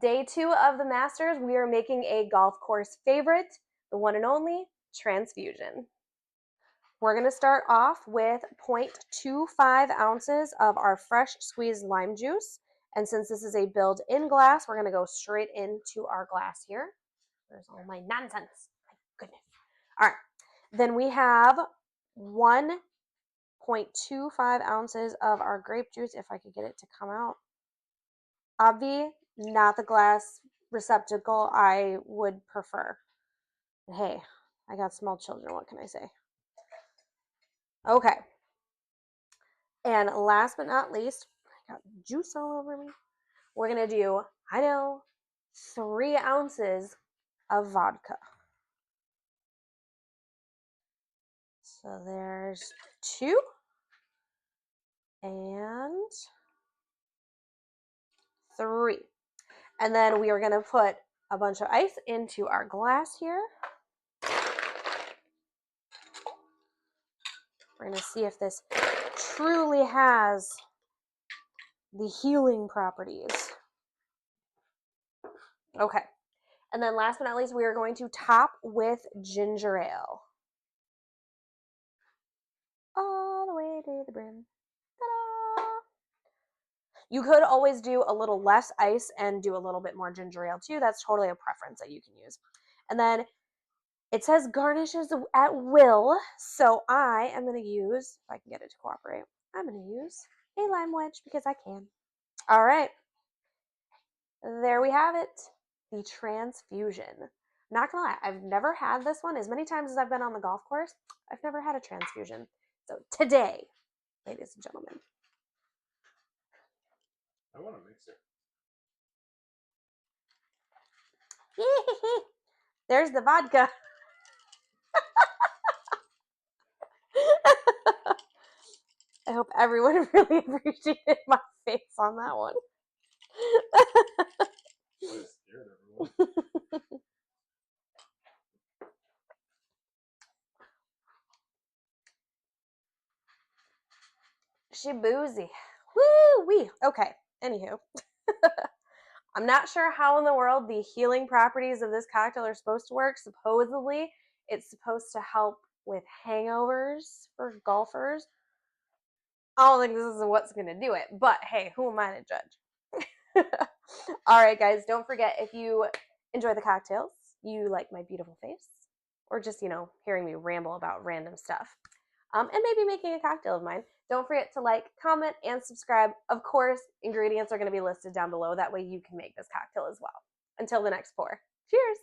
Day 2 of the Masters, we are making a golf course favorite, the one and only Transfusion. We're going to start off with 0.25 ounces of our fresh squeezed lime juice. And since this is a build-in glass, we're going to go straight into our glass here. There's all my nonsense. My goodness. All right. Then we have 1.25 ounces of our grape juice, if I could get it to come out. Obvi, not the glass receptacle I would prefer. But hey, I got small children. What can I say? Okay. And last but not least, I got juice all over me. We're going to do, 3 ounces of vodka. So there's 2. And 3. And then we are going to put a bunch of ice into our glass here. We're going to see if this truly has the healing properties. Okay. And then last but not least, we are going to top with ginger ale. All the way to the brim. Ta-da! You could always do a little less ice and do a little bit more ginger ale too. That's totally a preference that you can use. And then it says garnishes at will. So I am going to use, if I can get it to cooperate, I'm going to use a lime wedge because I can. All right. There we have it. The Transfusion. Not gonna lie, I've never had this one. As many times as I've been on the golf course, I've never had a Transfusion. So today, ladies and gentlemen. I want to mix it. There's the vodka. I hope everyone really appreciated my face on that one. I scared everyone. She boozy. Woo-wee. Okay, anywho. I'm not sure how in the world the healing properties of this cocktail are supposed to work. Supposedly, it's supposed to help with hangovers for golfers. I don't think this is what's going to do it, but hey, who am I to judge? All right, guys, don't forget, if you enjoy the cocktails, you like my beautiful face, or just, hearing me ramble about random stuff, and maybe making a cocktail of mine, don't forget to like, comment, and subscribe. Of course, ingredients are going to be listed down below. That way you can make this cocktail as well. Until the next pour. Cheers!